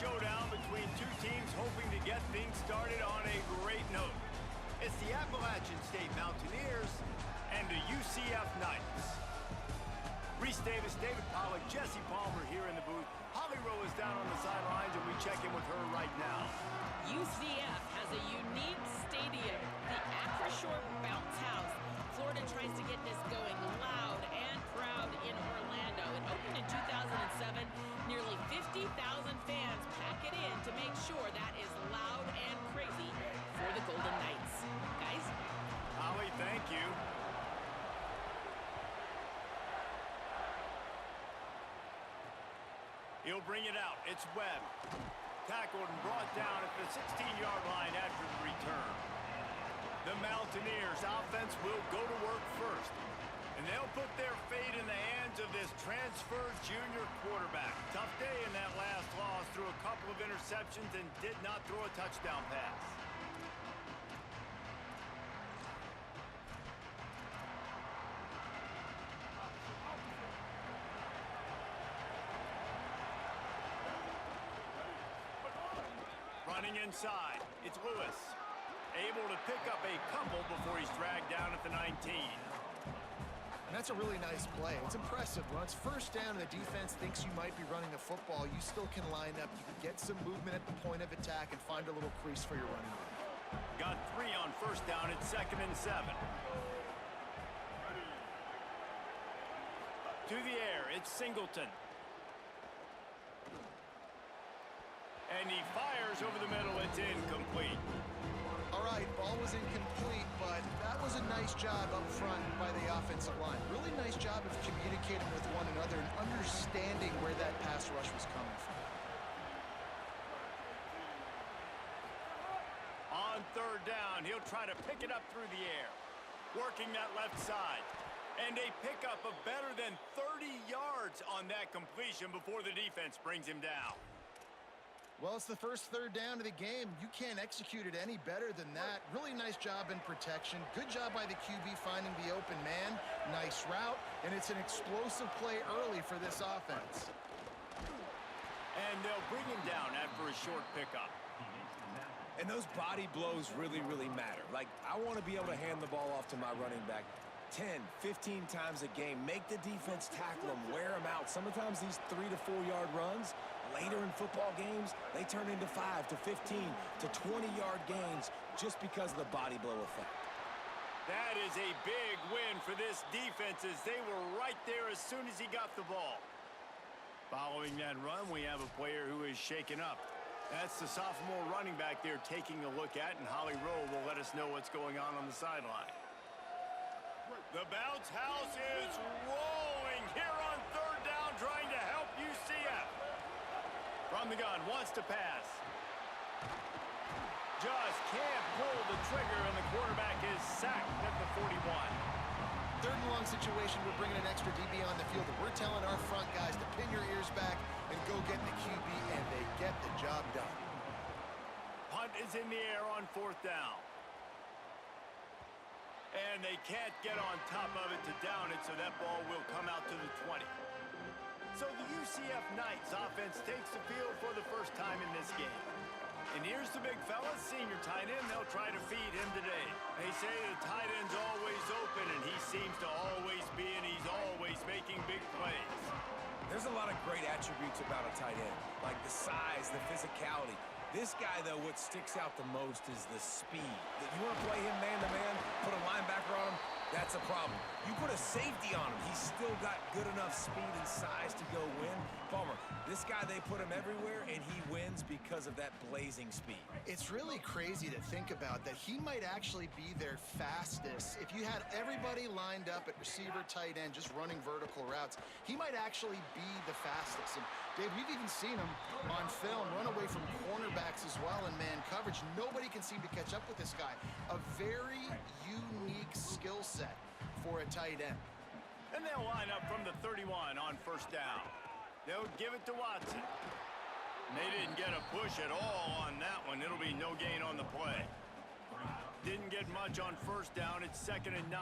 showdown between two teams hoping to get things started on a great note. It's the Appalachian State Mountaineers and the UCF Knights. Reese Davis, David Pollack, Jesse Palmer here in the booth. Holly Rowe is down on the sidelines, and we check in with her right now. UCF has a unique stadium, the Acrisure Bounce House. Florida tries to get this going loud and proud in Orlando. It opened in 2007. Nearly 50,000 fans pack it in to make sure that is loud and crazy for the Golden Knights. Guys? Holly, thank you. He'll bring it out. It's Webb. Tackled and brought down at the 16-yard line after the return. The Mountaineers offense will go to work first, and they'll put their fate in the hands of this transfer junior quarterback. Tough day in that last loss, threw a couple of interceptions and did not throw a touchdown pass. Running inside, it's Lewis. Able to pick up a couple before he's dragged down at the 19. And that's a really nice play. It's impressive. When it's first down and the defense thinks you might be running the football, you still can line up. You can get some movement at the point of attack and find a little crease for your running back. Got 3 on first down. It's 2nd and 7. To the air, it's Singleton. And he fires over the middle. It's incomplete. All right, ball was incomplete, but that was a nice job up front by the offensive line. Really nice job of communicating with one another and understanding where that pass rush was coming from. On 3rd down, he'll try to pick it up through the air. Working that left side. And a pickup of better than 30 yards on that completion before the defense brings him down. Well, it's the first 3rd down of the game. You can't execute it any better than that. Really nice job in protection. Good job by the QB finding the open man. Nice route, and it's an explosive play early for this offense. And they'll bring him down after a short pickup. And those body blows really, really matter. Like, I want to be able to hand the ball off to my running back 10, 15 times a game. Make the defense tackle them, wear them out. Sometimes these 3 to 4 yard runs, later in football games, they turn into 5 to 15 to 20-yard gains just because of the body blow effect. That is a big win for this defense as they were right there as soon as he got the ball. Following that run, we have a player who is shaken up. That's the sophomore running back there taking a look at, and Holly Rowe will let us know what's going on the sideline. The bounce house is rolling here on 3rd down, trying to help UCF. From the gun, wants to pass. Just can't pull the trigger, and the quarterback is sacked at the 41. 3rd and long situation, we're bringing an extra DB on the field, and we're telling our front guys to pin your ears back and go get the QB, and they get the job done. Punt is in the air on 4th down. And they can't get on top of it to down it, so that ball will come out to the 20. So the UCF Knights offense takes the field for the first time in this game. And here's the big fella, senior tight end. They'll try to feed him today. They say the tight end's always open, and he seems to always be, and he's always making big plays. There's a lot of great attributes about a tight end, like the size, the physicality. This guy, though, what sticks out the most is the speed. You want to play him man-to-man, put a linebacker on him, that's a problem. You put a safety on him, he's still got good enough speed and size to go win. Palmer, this guy, they put him everywhere, and he wins because of that blazing speed. It's really crazy to think about that he might actually be their fastest. If you had everybody lined up at receiver, tight end, just running vertical routes, he might actually be the fastest. And Dave, we've even seen him on film run away from cornerbacks as well in man coverage. Nobody can seem to catch up with this guy. A very unique skill set for a tight end. And they'll line up from the 31 on 1st down. They'll give it to Watson. They didn't get a push at all on that one. It'll be no gain on the play. Didn't get much on 1st down. It's 2nd and 9.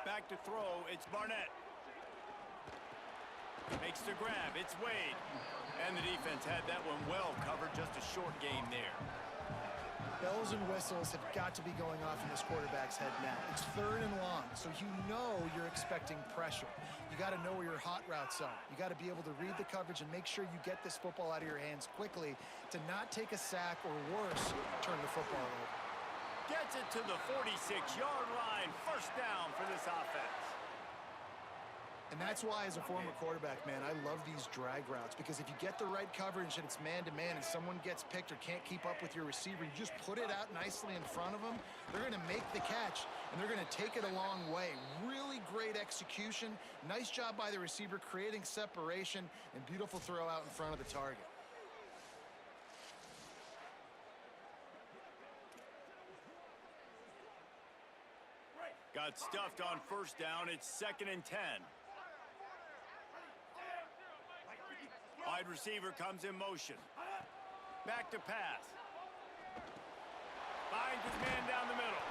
Back to throw. It's Barnett. Makes the grab. It's Wade. And the defense had that one well covered. Just a short game there. Bells and whistles have got to be going off in this quarterback's head now. It's 3rd and long, so you know you're expecting pressure. You got to know where your hot routes are. You got to be able to read the coverage and make sure you get this football out of your hands quickly to not take a sack or worse, turn the football over. Gets it to the 46-yard line. First down for this offense. And that's why, as a former quarterback, man, I love these drag routes, because if you get the right coverage and it's man-to-man and someone gets picked or can't keep up with your receiver, you just put it out nicely in front of them, they're going to make the catch, and they're going to take it a long way. Really great execution. Nice job by the receiver creating separation, and beautiful throw out in front of the target. Got stuffed on first down. It's 2nd and 10. Wide receiver comes in motion. Back to pass. Finds his man down the middle.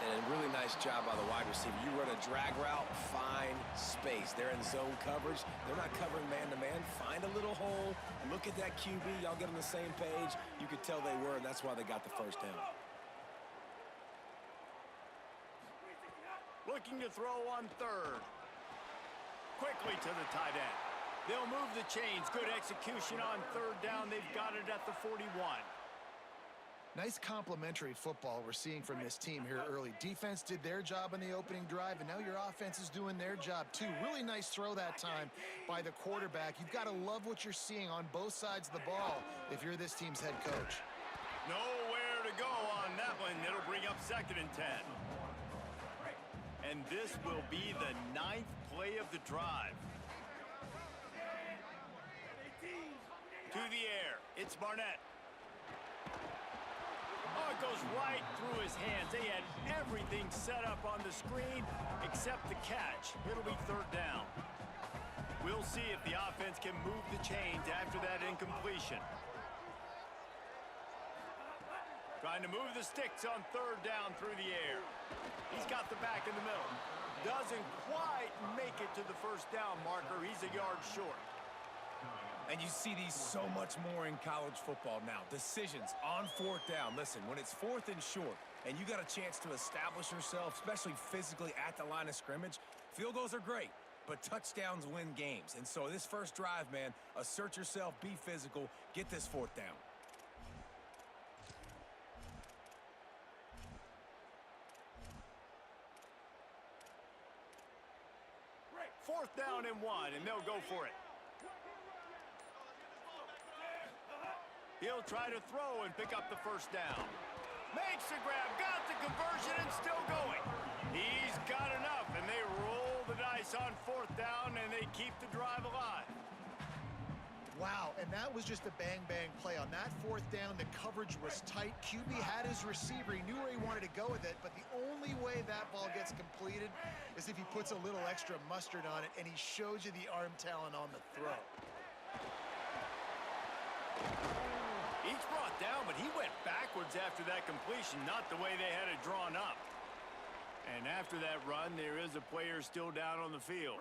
And a really nice job by the wide receiver. You run a drag route, find space. They're in zone coverage. They're not covering man-to-man. Find a little hole. Look at that QB. Y'all get on the same page. You could tell they were, and that's why they got the first down. Looking to throw on 3rd. Quickly to the tight end. They'll move the chains. Good execution on 3rd down. They've got it at the 41. Nice complementary football we're seeing from this team here early. Defense did their job in the opening drive, and now your offense is doing their job too. Really nice throw that time by the quarterback. You've got to love what you're seeing on both sides of the ball if you're this team's head coach. Nowhere to go on that one. It'll bring up 2nd and 10. And this will be the 9th play of the drive. To the air. It's Barnett. Oh, it goes right through his hands. They had everything set up on the screen except the catch. It'll be 3rd down. We'll see if the offense can move the chains after that incompletion. Trying to move the sticks on 3rd down through the air. He's got the back in the middle. Doesn't quite make it to the first down marker. He's a yard short. And you see these so much more in college football now. Decisions on 4th down. Listen, when it's 4th and short and you got a chance to establish yourself, especially physically at the line of scrimmage, field goals are great, but touchdowns win games. And so this first drive, man, assert yourself, be physical, get this 4th down. Fourth down and 1, and they'll go for it. He'll try to throw and pick up the first down. Makes the grab, got the conversion, and still going. He's got enough, and they roll the dice on 4th down, and they keep the drive alive. Wow, and that was just a bang-bang play. On that 4th down, the coverage was tight. QB had his receiver. He knew where he wanted to go with it, but the only way that ball gets completed is if he puts a little extra mustard on it, and he shows you the arm talent on the throw. Each brought down, but he went backwards after that completion, not the way they had it drawn up. And after that run, there is a player still down on the field.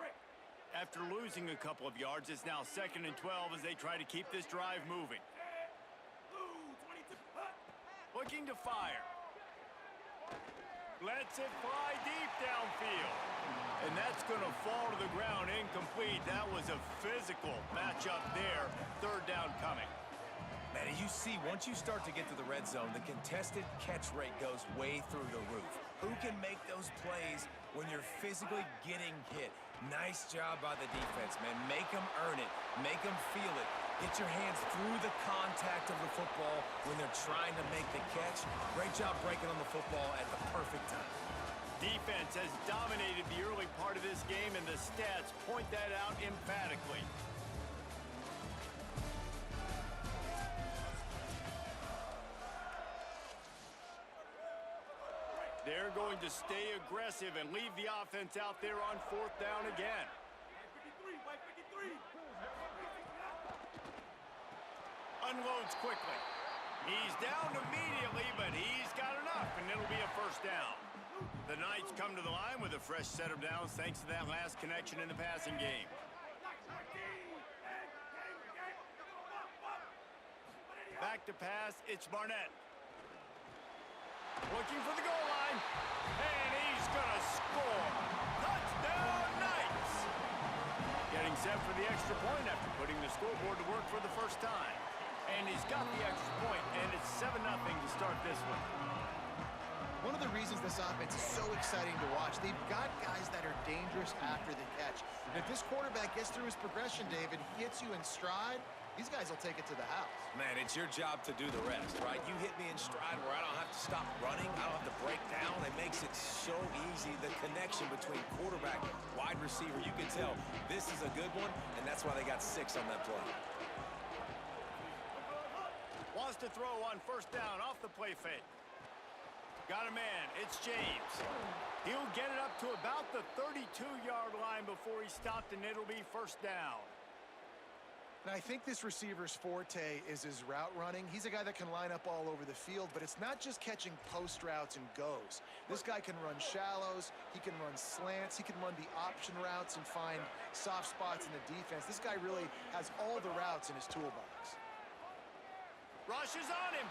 After losing a couple of yards, it's now 2nd and 12 as they try to keep this drive moving. Looking to fire. Lets it fly deep downfield. And that's going to fall to the ground incomplete. That was a physical matchup there. 3rd down coming. Man, as you see, once you start to get to the red zone, the contested catch rate goes way through the roof. Who can make those plays when you're physically getting hit? Nice job by the defense, man. Make them earn it. Make them feel it. Get your hands through the contact of the football when they're trying to make the catch. Great job breaking on the football at the perfect time. Defense has dominated the early part of this game, and the stats point that out emphatically. They're going to stay aggressive and leave the offense out there on 4th down again. Unloads quickly. He's down immediately, but he's got enough, and it'll be a first down. The Knights come to the line with a fresh set of downs thanks to that last connection in the passing game. back to pass. It's Barnett. Looking for the goal line. And he's going to score. Touchdown, Knights! Getting set for the extra point after putting the scoreboard to work for the first time. And he's got the extra point, and it's 7-0 to start this one. One of the reasons this offense is so exciting to watch, they've got guys that are dangerous after the catch. And if this quarterback gets through his progression, David, gets you in stride, these guys will take it to the house. Man, it's your job to do the rest, right? You hit me in stride where I don't have to stop running. I don't have to break down. It makes it so easy. The connection between quarterback, wide receiver, you can tell this is a good one, and that's why they got 6 on that play. Wants to throw on first down off the play fake. Got a man. It's James. He'll get it up to about the 32-yard line before he stopped, and it'll be first down. And I think this receiver's forte is his route running. He's a guy that can line up all over the field, but it's not just catching post routes and goes. This guy can run shallows, he can run slants, he can run the option routes and find soft spots in the defense. This guy really has all the routes in his toolbox. Rush is on him.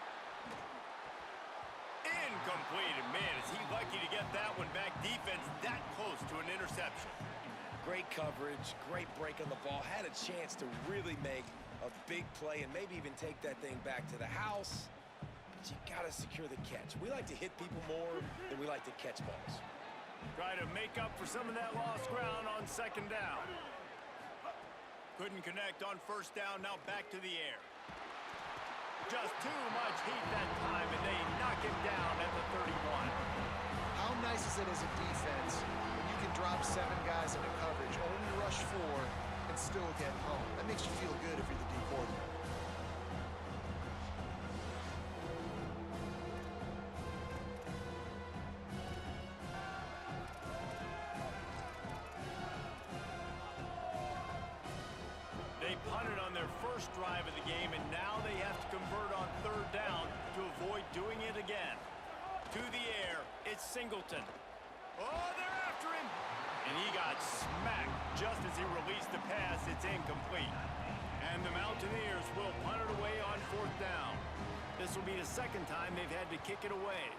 Incomplete. And man, is he lucky to get that one back. Defense that close to an interception. Great coverage, great break on the ball. Had a chance to really make a big play and maybe even take that thing back to the house. But you got to secure the catch. We like to hit people more than we like to catch balls. Try to make up for some of that lost ground on second down. Couldn't connect on first down. Now back to the air. Just too much heat that time, and they knock him down at the 31. How nice is it as a defense when you can drop 7 guys into coverage, only rush 4, and still get home? That makes you feel good if you're the D coordinator. They punted on their first drive of the game, and now they have to convert on third down to avoid doing it again. To the air, it's Singleton. Oh, they're after him! And he got smacked just as he released the pass. It's incomplete. And the Mountaineers will punt it away on fourth down. This will be the second time they've had to kick it away.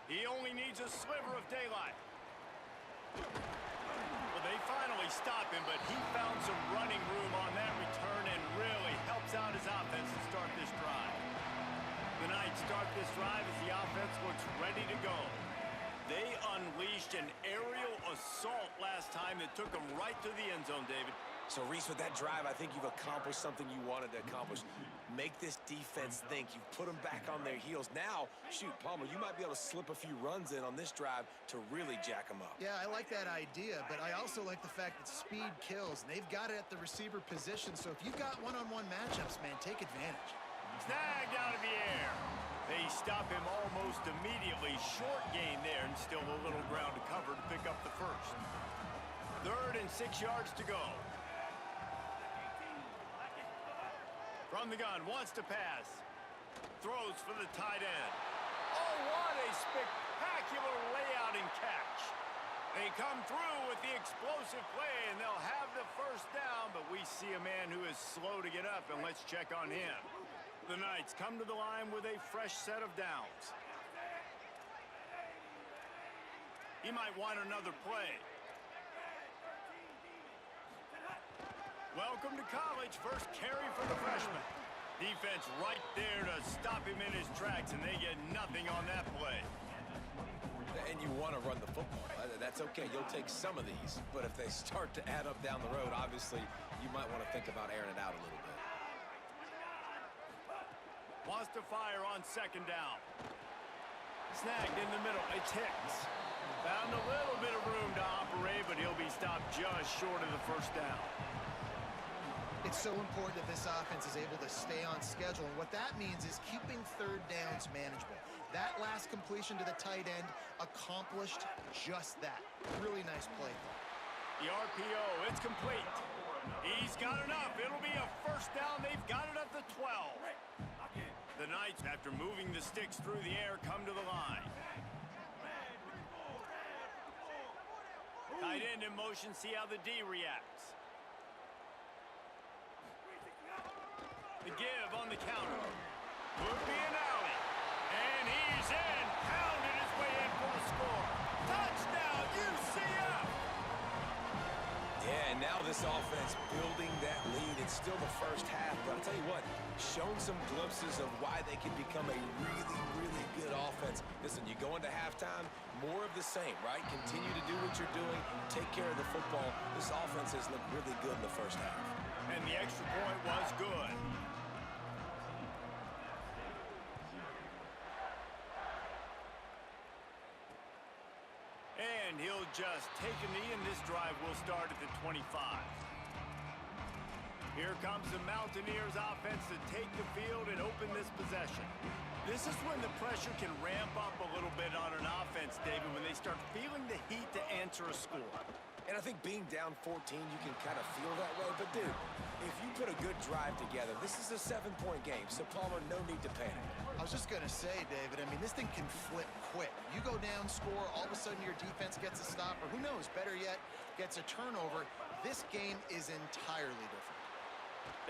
He only needs a sliver of daylight. Well, they finally stop him, but he found some running room on that return and really helps out his offense to start this drive. The Knights start this drive as the offense looks ready to go. They unleashed an aerial assault last time that took them right to the end zone, David. So, Reese, with that drive, I think you've accomplished something you wanted to accomplish. Make this defense think. You've put them back on their heels. Now, shoot, Palmer, you might be able to slip a few runs in on this drive to really jack them up. Yeah, I like that idea, but I also like the fact that speed kills. And they've got it at the receiver position, so if you've got one-on-one matchups, man, take advantage. Snagged out of the air. They stop him almost immediately. Short gain there, and still a little ground to cover to pick up the first. 3rd and 6 yards to go. From the gun, wants to pass. Throws for the tight end. Oh, what a spectacular layout and catch. They come through with the explosive play, and they'll have the first down, but we see a man who is slow to get up, and let's check on him. The Knights come to the line with a fresh set of downs. He might want another play. Welcome to college. First carry for the freshman. Defense right there to stop him in his tracks, and they get nothing on that play. And you want to run the football. That's okay. You'll take some of these. But if they start to add up down the road, obviously, you might want to think about airing it out a little bit. Wants to fire on second down. Snagged in the middle. It's Hicks. Found a little bit of room to operate, but he'll be stopped just short of the first down. It's so important that this offense is able to stay on schedule, and what that means is keeping third downs manageable. That last completion to the tight end accomplished just that. Really nice play. The RPO, it's complete. He's got enough. It'll be a first down. They've got it at the 12. The Knights, after moving the sticks through the air, come to the line. Tight end in motion. See how the D reacts. to give on the counter. Would be an alley. And he's in. Pounded his way in for the score. Touchdown, UCF! Yeah, and now this offense building that lead. It's still the first half, but I'll tell you what, shown some glimpses of why they can become a really, really good offense. Listen, you go into halftime, more of the same, right? Continue to do what you're doing, take care of the football. This offense has looked really good in the first half. And the extra point was good. And he'll just take a knee, and this drive will start at the 25. Here comes the Mountaineers offense to take the field and open this possession. This is when the pressure can ramp up a little bit on an offense, David, when they start feeling the heat to answer a score. And I think being down 14, you can kind of feel that way. But, dude, if you put a good drive together, this is a 7-point game. So, Palmer, no need to panic. I was just going to say, David, I mean, this thing can flip quick. You go down, score, all of a sudden your defense gets a stop, or who knows, better yet, gets a turnover. This game is entirely different.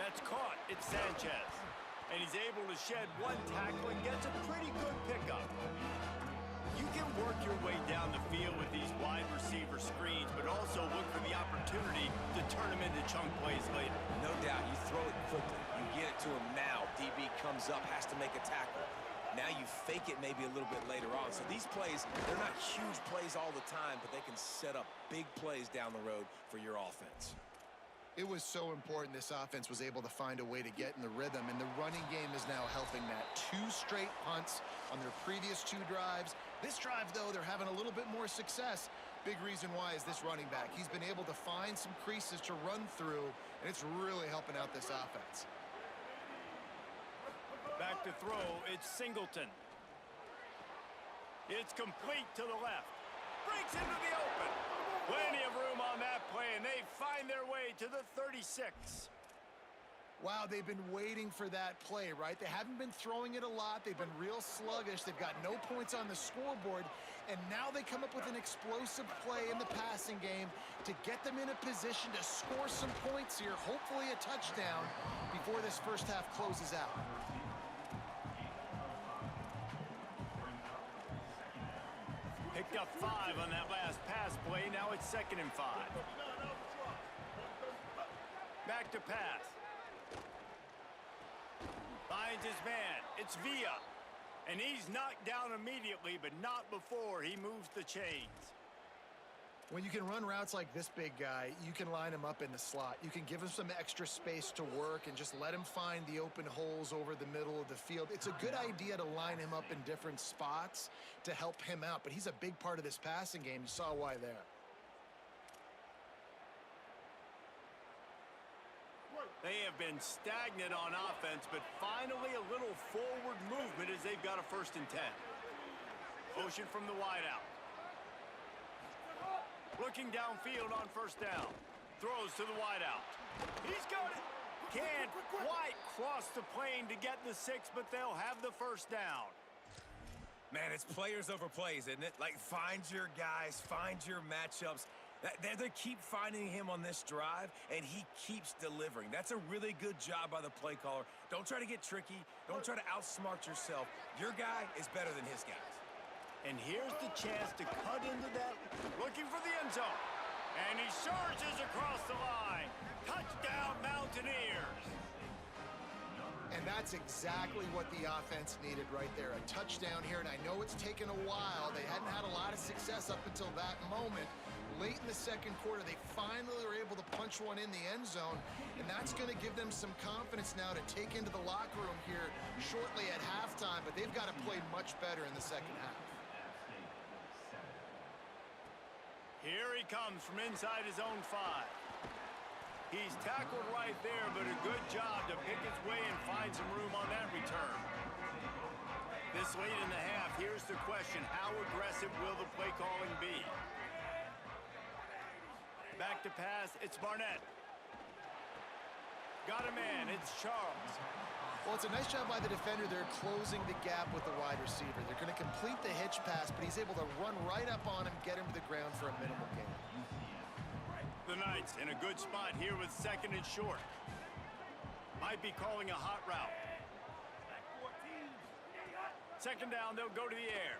That's caught. It's Sanchez. And he's able to shed one tackle and gets a pretty good pickup. You can work your way down the field with these wide receiver screens, but also look for the opportunity to turn them into chunk plays later. No doubt. You throw it quickly. You get it to him now. DB comes up, has to make a tackle. Now you fake it maybe a little bit later on. So these plays, they're not huge plays all the time, but they can set up big plays down the road for your offense. It was so important this offense was able to find a way to get in the rhythm, and the running game is now helping that. 2 straight punts on their previous 2 drives. This drive, though, they're having a little bit more success. Big reason why is this running back. He's been able to find some creases to run through, and it's really helping out this offense. Back to throw, it's Singleton. It's complete to the left. Breaks into the open. Plenty of room on that play, and they find their way to the 36. Wow, they've been waiting for that play, right? They haven't been throwing it a lot. They've been real sluggish. They've got no points on the scoreboard, and now they come up with an explosive play in the passing game to get them in a position to score some points here, hopefully a touchdown, before this first half closes out. Picked up 5 on that last pass play. Now it's 2nd and 5. Back to pass. Finds his man. It's Villa. And he's knocked down immediately, but not before he moves the chains. When you can run routes like this big guy, you can line him up in the slot. You can give him some extra space to work and just let him find the open holes over the middle of the field. It's a good idea to line him up in different spots to help him out, but he's a big part of this passing game. You saw why there. They have been stagnant on offense, but finally a little forward movement as they've got a 1st and 10. Motion from the wideout. Looking downfield on 1st down. Throws to the wideout. He's got it. Can't quite cross the plane to get the 6, but they'll have the 1st down. Man, it's players over plays, isn't it? Like, find your guys, find your matchups. They keep finding him on this drive, and he keeps delivering. That's a really good job by the play caller. Don't try to get tricky. Don't try to outsmart yourself. Your guy is better than his guys. And here's the chance to cut into that, looking for the end zone. And he surges across the line. Touchdown, Mountaineers. And that's exactly what the offense needed right there. A touchdown here, and I know it's taken a while. They hadn't had a lot of success up until that moment. Late in the 2nd quarter, they finally were able to punch one in the end zone, and that's going to give them some confidence now to take into the locker room here shortly at halftime, but they've got to play much better in the 2nd half. Here he comes from inside his own 5. He's tackled right there, but a good job to pick his way and find some room on that return. This late in the half, here's the question: how aggressive will the play calling be? Back to pass, it's Barnett. Got a man, it's Charles. Well, it's a nice job by the defender. They're closing the gap with the wide receiver. They're going to complete the hitch pass, but he's able to run right up on him, get him to the ground for a minimal gain. The Knights in a good spot here with 2nd and short. Might be calling a hot route. Second down, they'll go to the air.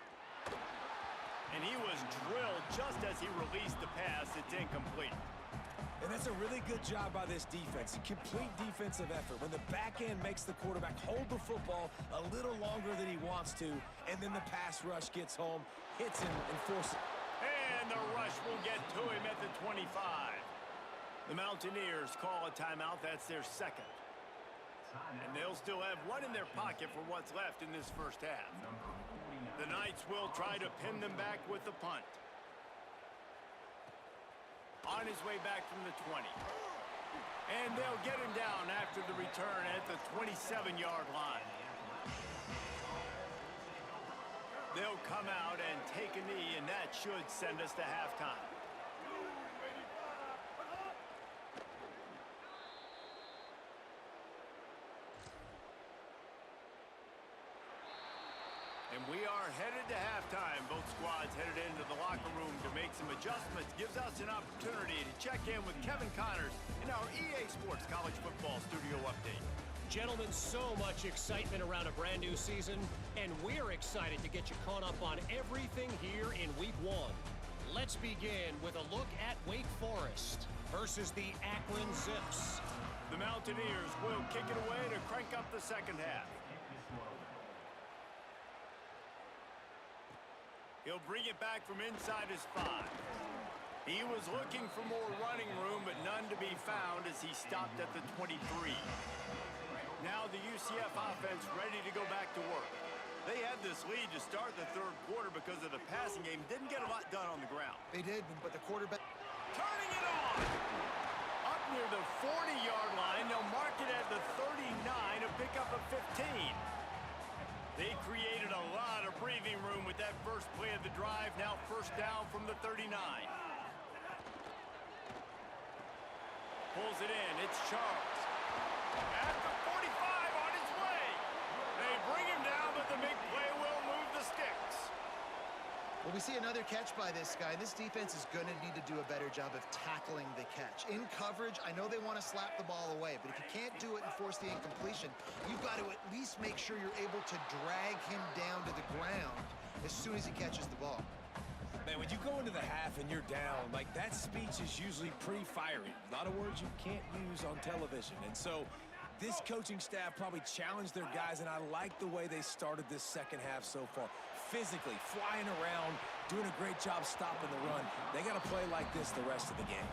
And he was drilled just as he released the pass. It's incomplete. And that's a really good job by this defense. A complete defensive effort. When the back end makes the quarterback hold the football a little longer than he wants to, and then the pass rush gets home, hits him, and forces it. And the rush will get to him at the 25. The Mountaineers call a timeout. That's their second. And they'll still have one in their pocket for what's left in this first half. The Knights will try to pin them back with the punt. On his way back from the 20. And they'll get him down after the return at the 27-yard line. They'll come out and take a knee, and that should send us to halftime. And we are headed to halftime. Both squads headed into the locker room to make some adjustments. Gives us an opportunity to check in with Kevin Connors in our EA Sports College Football Studio Update. Gentlemen, so much excitement around a brand new season, and we're excited to get you caught up on everything here in Week 1. Let's begin with a look at Wake Forest versus the Akron Zips. The Mountaineers will kick it away to crank up the second half. He'll bring it back from inside his 5. He was looking for more running room, but none to be found as he stopped at the 23. Now the UCF offense ready to go back to work. They had this lead to start the third quarter because of the passing game. Didn't get a lot done on the ground. They did, but the quarterback... Turning it on! Up near the 40-yard line, they'll mark it at the 39 to pick up a 15. They created a lot of breathing room with that first play of the drive. Now first down from the 39. Pulls it in. It's Charles. At the 45 on his way. They bring him down, but the big play will move the sticks. Well, we see another catch by this guy. This defense is going to need to do a better job of tackling the catch. In coverage, I know they want to slap the ball away, but if you can't do it and force the incompletion, you've got to at least make sure you're able to drag him down to the ground as soon as he catches the ball. Man, when you go into the half and you're down, like that speech is usually pretty fiery. A lot of words you can't use on television. And so this coaching staff probably challenged their guys, and I like the way they started this second half so far. Physically, flying around, doing a great job stopping the run. They got to play like this the rest of the game.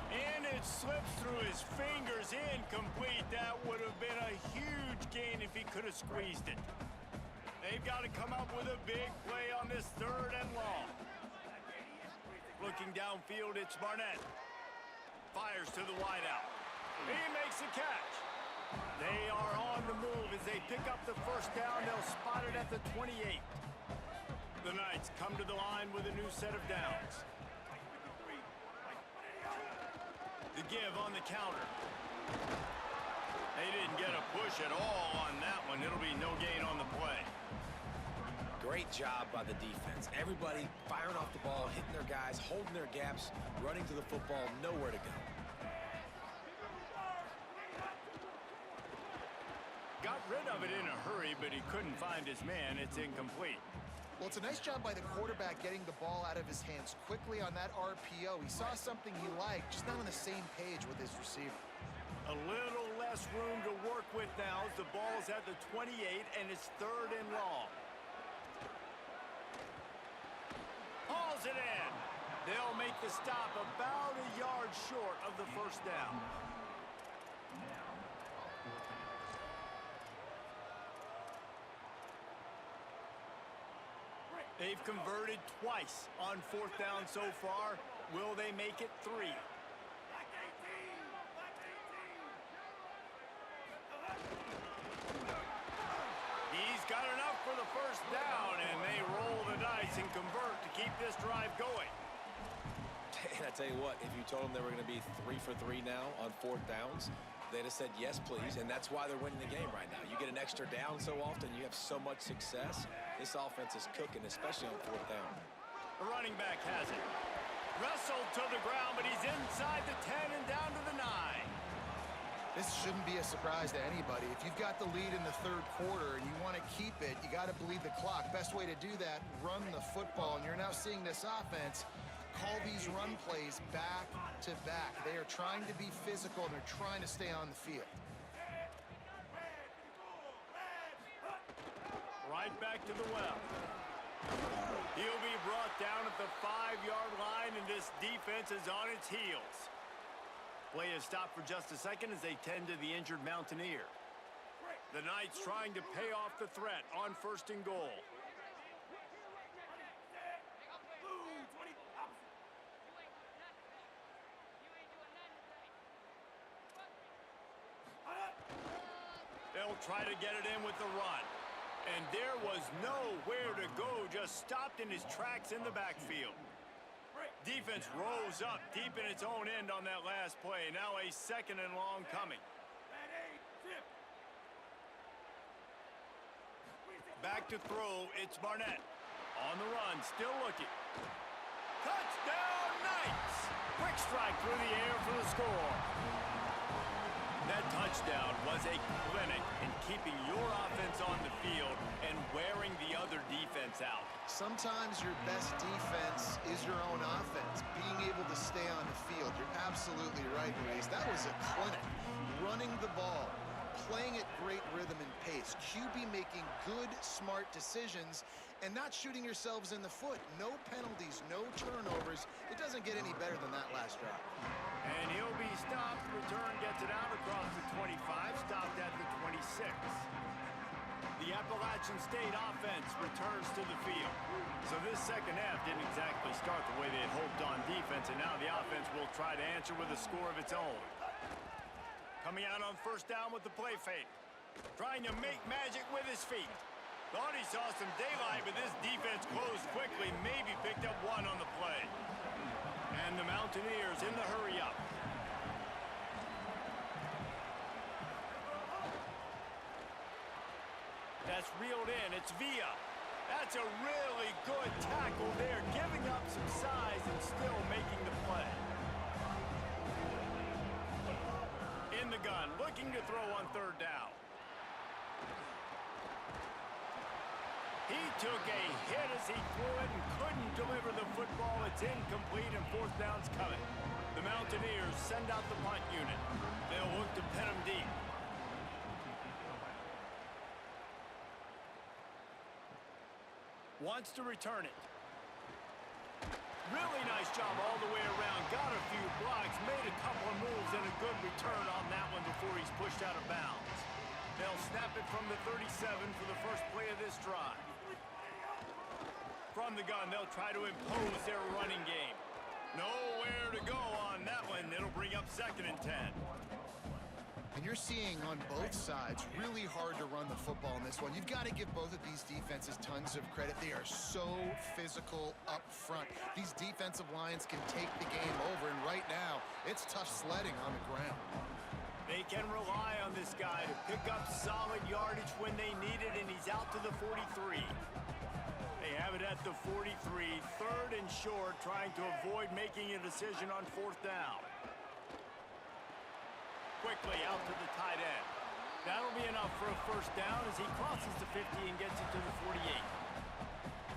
And it slips through his fingers, incomplete. That would have been a huge gain if he could have squeezed it. They've got to come up with a big play on this third and long. Looking downfield, it's Barnett. Fires to the wideout. He makes a catch. They are on the move as they pick up the first down. They'll spot it at the 28. The Knights come to the line with a new set of downs. The give on the counter. They didn't get a push at all on that one. It'll be no gain on the play. Great job by the defense. Everybody firing off the ball, hitting their guys, holding their gaps, running to the football, nowhere to go. Got rid of it in a hurry, but he couldn't find his man. It's incomplete. Well, it's a nice job by the quarterback getting the ball out of his hands quickly on that RPO. He saw something he liked, just not on the same page with his receiver. A little less room to work with now as the ball's at the 28 and it's third and long. Hauls it in. They'll make the stop about a yard short of the first down. They've converted twice on fourth down so far. Will they make it 3? He's got enough for the first down, and they roll the dice and convert to keep this drive going. And I tell you what, if you told them they were going to be 3 for 3 now on fourth downs, they'd have said yes, please, and that's why they're winning the game right now. You get an extra down so often, you have so much success. This offense is cooking, especially on fourth down. The running back has it. Wrestled to the ground, but he's inside the 10 and down to the 9. This shouldn't be a surprise to anybody. If you've got the lead in the third quarter and you want to keep it, you got to bleed the clock. Best way to do that, run the football. And you're now seeing this offense call these run plays back to back. They are trying to be physical, and they're trying to stay on the field. Right back to the well. He'll be brought down at the 5-yard line, and this defense is on its heels. Play is stopped for just a second as they tend to the injured Mountaineer. The Knights trying to pay off the threat on 1st and goal. They'll try to get it in with the run. And there was nowhere to go, just stopped in his tracks in the backfield. Defense rose up deep in its own end on that last play. Now a 2nd and long coming. Back to throw, it's Barnett. On the run, still looking. Touchdown, Knights! Quick strike through the air for the score. That touchdown was a clinic in keeping your offense on the field and wearing the other defense out. Sometimes your best defense is your own offense, being able to stay on the field. You're absolutely right, Maurice. That was a clinic. Running the ball, playing at great rhythm and pace. QB making good, smart decisions and not shooting yourselves in the foot. No penalties, no turnovers. It doesn't get any better than that last drive. And he'll be stopped. Return gets it out across the 25, stopped at the 26. The Appalachian State offense returns to the field. So this second half didn't exactly start the way they had hoped on defense, and now the offense will try to answer with a score of its own. Coming out on 1st down with the play fake. Trying to make magic with his feet. Thought he saw some daylight, but this defense closed quickly, maybe picked up 1 on the play. And the Mountaineers in the hurry-up. That's reeled in. It's Villa. That's a really good tackle there, giving up some size and still making the play. In the gun, looking to throw on 3rd down. He took a hit as he threw it and couldn't deliver the football. It's incomplete, and 4th down's coming. The Mountaineers send out the punt unit. They'll look to pin him deep. Wants to return it. Really nice job all the way around. Got a few blocks, made a couple of moves, and a good return on that one before he's pushed out of bounds. They'll snap it from the 37 for the first play of this drive. From the gun, they'll try to impose their running game. Nowhere to go on that one. It'll bring up 2nd and 10. And you're seeing on both sides really hard to run the football in this one. You've got to give both of these defenses tons of credit. They are so physical up front. These defensive lines can take the game over, and right now, it's tough sledding on the ground. They can rely on this guy to pick up solid yardage when they need it, and he's out to the 43. They have it at the 43, 3rd and short, trying to avoid making a decision on 4th down. Quickly out to the tight end. That'll be enough for a 1st down as he crosses the 50 and gets it to the 48.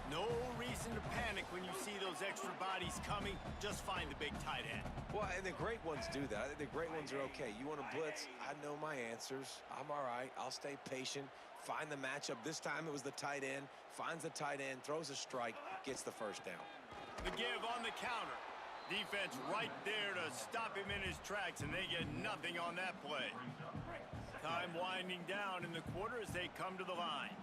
No reason to panic when you see those extra bodies coming. Just find the big tight end. Well, and the great ones do that. I think the great ones are okay. You want to blitz? I know my answers. I'm all right. I'll stay patient. Find the matchup. This time it was the tight end. Finds the tight end, throws a strike, gets the 1st down. The give on the counter. Defense right there to stop him in his tracks, and they get nothing on that play. Time winding down in the quarter as they come to the line.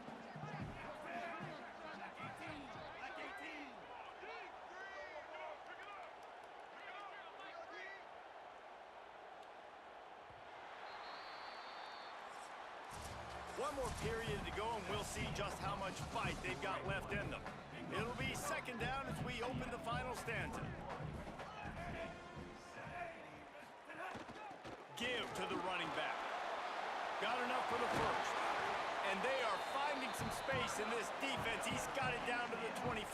One more period to go, and we'll see just how much fight they've got left in them. It'll be 2nd down as we open the final stanza. Give to the running back. Got enough for the 1st. And they are finding some space in this defense. He's got it down to the 25.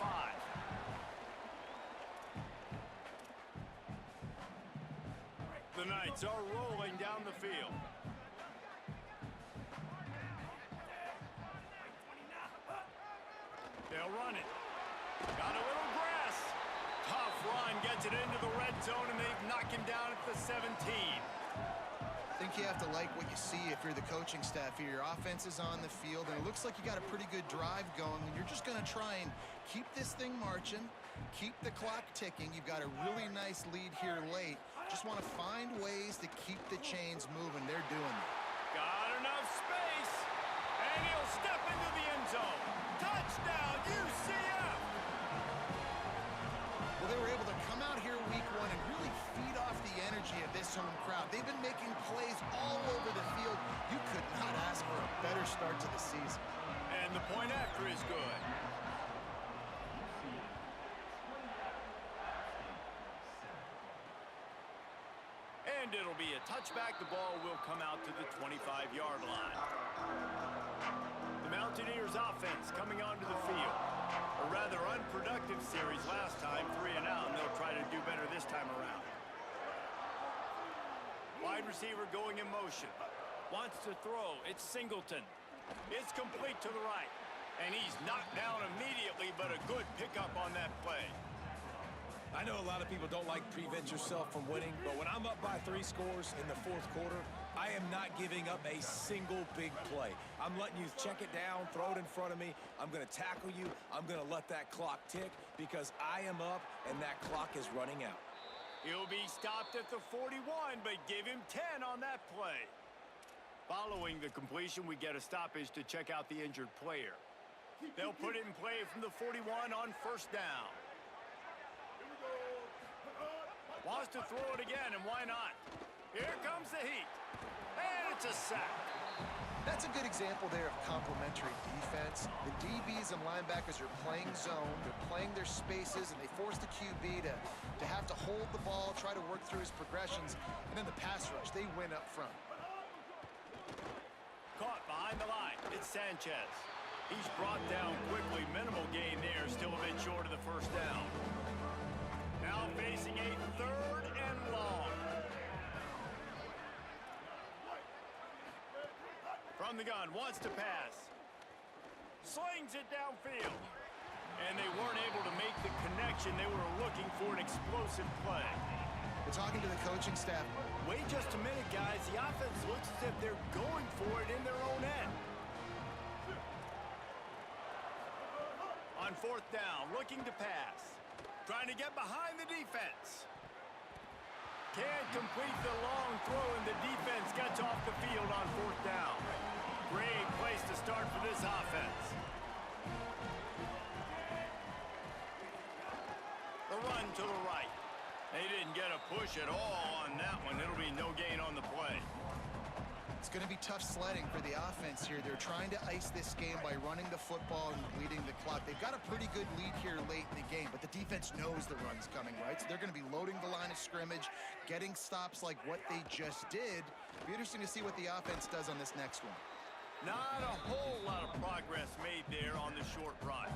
The Knights are rolling down the field. They'll run it. Got a little grass. Tough run, gets it into the red zone, and they knock him down at the 17. I think you have to like what you see if you're the coaching staff here. Your offense is on the field, and it looks like you got a pretty good drive going, and you're just going to try and keep this thing marching, keep the clock ticking. You've got a really nice lead here late. Just want to find ways to keep the chains moving. They're doing it. Got enough space, and he'll step into the end zone. Touchdown, UCF! Well, they were able to come out here week one and really feed off the energy of this home crowd. They've been making plays all over the field. You could not ask for a better start to the season. And the point after is good. And it'll be a touchback. The ball will come out to the 25-yard line. The Mountaineers offense coming onto the field. A rather unproductive series last time, 3 and out, and they'll try to do better this time around. Wide receiver going in motion. Wants to throw. It's Singleton. It's complete to the right. And he's knocked down immediately, but a good pickup on that play. I know a lot of people don't like prevent yourself from winning, but when I'm up by 3 scores in the 4th quarter, I am not giving up a single big play. I'm letting you check it down, throw it in front of me. I'm going to tackle you. I'm going to let that clock tick because I am up and that clock is running out. He'll be stopped at the 41, but give him 10 on that play. Following the completion, we get a stoppage to check out the injured player. They'll put it in play from the 41 on first down. Wants to throw it again, and why not? Here comes the heat. And it's a sack. That's a good example there of complementary defense. The DBs and linebackers are playing zone, they're playing their spaces, and they force the QB to have to hold the ball, try to work through his progressions, and then the pass rush, they win up front. Caught behind the line. It's Sanchez. He's brought down quickly. Minimal gain there, still a bit short of the first down. Now facing a 3rd and long. From the gun, wants to pass. Slings it downfield. And they weren't able to make the connection. They were looking for an explosive play. We're talking to the coaching staff. Wait just a minute, guys. The offense looks as if they're going for it in their own end. On 4th down, looking to pass. Trying to get behind the defense. Can't complete the long throw, and the defense gets off the field on 4th down. Great place to start for this offense. The run to the right. They didn't get a push at all on that one. It'll be no gain on the play. It's going to be tough sledding for the offense here. They're trying to ice this game by running the football and bleeding the clock. They've got a pretty good lead here late in the game, but the defense knows the run's coming, right? So they're going to be loading the line of scrimmage, getting stops like what they just did. It'll be interesting to see what the offense does on this next one. Not a whole lot of progress made there on the short run.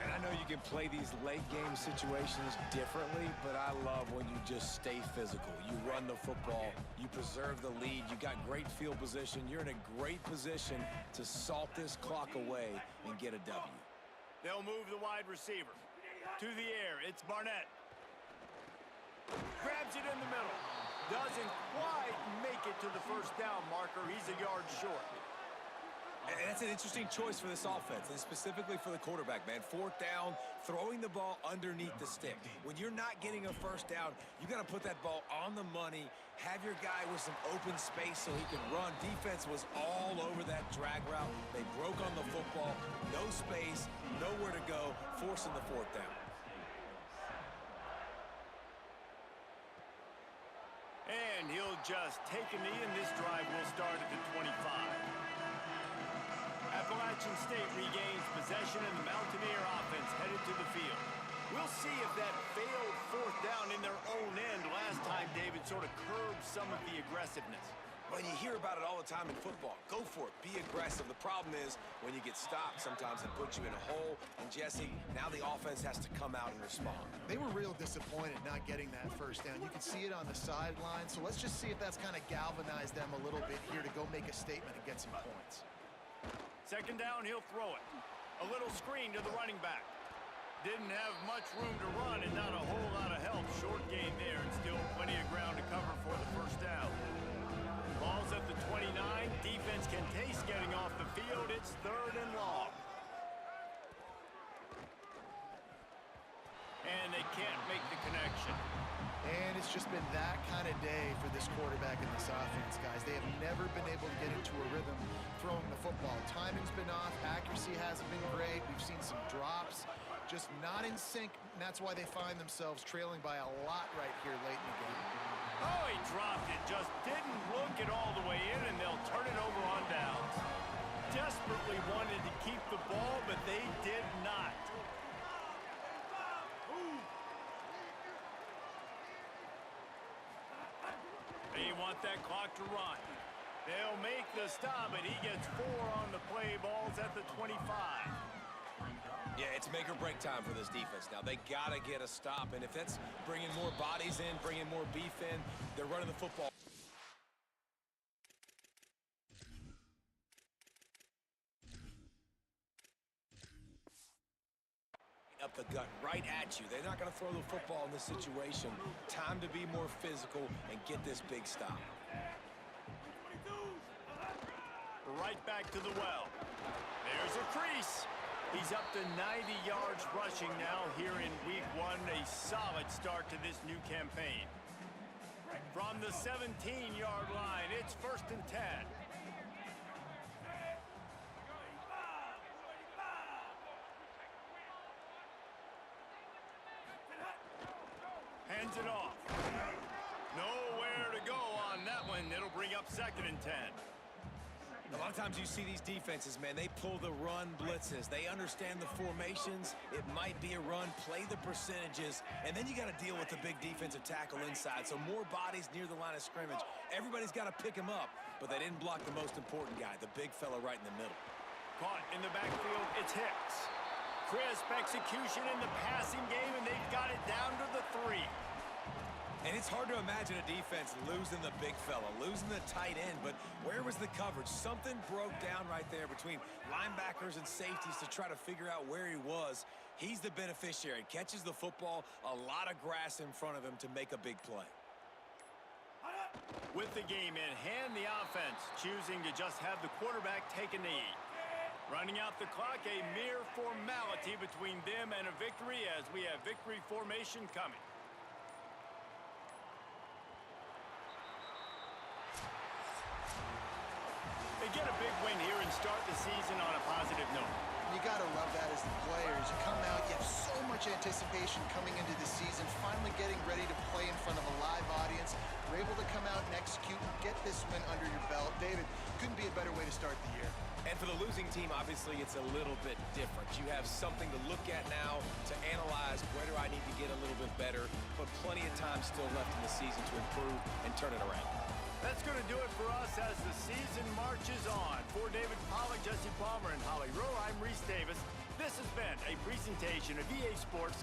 And I know you can play these late game situations differently, but I love when you just stay physical. You run the football, you preserve the lead, you got great field position. You're in a great position to salt this clock away and get a W. They'll move the wide receiver. To the air, it's Barnett. Grabs it in the middle. Doesn't quite make it to the first down marker. He's a yard short. And that's an interesting choice for this offense, and specifically for the quarterback, man. 4th down, throwing the ball underneath the stick. When you're not getting a first down, you got to put that ball on the money, have your guy with some open space so he can run. Defense was all over that drag route. They broke on the football, no space, nowhere to go, forcing the 4th down. And he'll just take a knee, and this drive will start at the 25. Appalachian State regains possession, and the Mountaineer offense headed to the field. We'll see if that failed 4th down in their own end last time, David, sort of curbed some of the aggressiveness. Well, you hear about it all the time in football. Go for it. Be aggressive. The problem is when you get stopped, sometimes it puts you in a hole. And, Jesse, now the offense has to come out and respond. They were real disappointed not getting that first down. You could see it on the sideline. So let's just see if that's kind of galvanized them a little bit here to go make a statement and get some points. Second down, he'll throw it. A little screen to the running back. Didn't have much room to run and not a whole lot of help. Short gain there and still plenty of ground to cover for the first down. Ball's at the 29. Defense can taste getting off the field. It's 3rd and long. And they can't make the connection. And it's just been that kind of day for this quarterback and this offense, guys. They have never been able to get into a rhythm throwing the football. Timing's been off. Accuracy hasn't been great. We've seen some drops. Just not in sync, and that's why they find themselves trailing by a lot right here late in the game. Oh, he dropped it. Just didn't look it all the way in, and they'll turn it over on downs. Desperately wanted to keep the ball, but they did not. They want that clock to run. They'll make the stop, but he gets 4 on the play. Ball's at the 25. Yeah, it's make or break time for this defense now. They got to get a stop, and if that's bringing more bodies in, bringing more beef in, they're running the football. Up the gut, right at you. They're not going to throw the football in this situation. Time to be more physical and get this big stop. Right back to the well. There's a crease. He's up to 90 yards rushing now here in week 1. A solid start to this new campaign. From the 17-yard line, it's 1st and 10. Hands it off. Nowhere to go on that one. It'll bring up 2nd and 10. A lot of times you see these defenses, man, they pull the run blitzes. They understand the formations. It might be a run, play the percentages, and then you got to deal with the big defensive tackle inside. So more bodies near the line of scrimmage. Everybody's got to pick him up, but they didn't block the most important guy, the big fella right in the middle. Caught in the backfield, it's Hicks. Crisp execution in the passing game, and they've got it down to the 3. And it's hard to imagine a defense losing the big fella, losing the tight end, but where was the coverage? Something broke down right there between linebackers and safeties to try to figure out where he was. He's the beneficiary, catches the football, a lot of grass in front of him to make a big play. With the game in hand, the offense choosing to just have the quarterback take a knee. Running out the clock, a mere formality between them and a victory as we have victory formation coming. They get a big win here and start the season on a positive note. You got to love that as the players. You come out, you have so much anticipation coming into the season, finally getting ready to play in front of a live audience. You're able to come out and execute and get this win under your belt. David, couldn't be a better way to start the year. And for the losing team, obviously, it's a little bit different. You have something to look at now to analyze where do I need to get a little bit better, but plenty of time still left in the season to improve and turn it around. That's going to do it for us as the season marches on. For David Pollack, Jesse Palmer, and Holly Rowe, I'm Reese Davis. This has been a presentation of EA Sports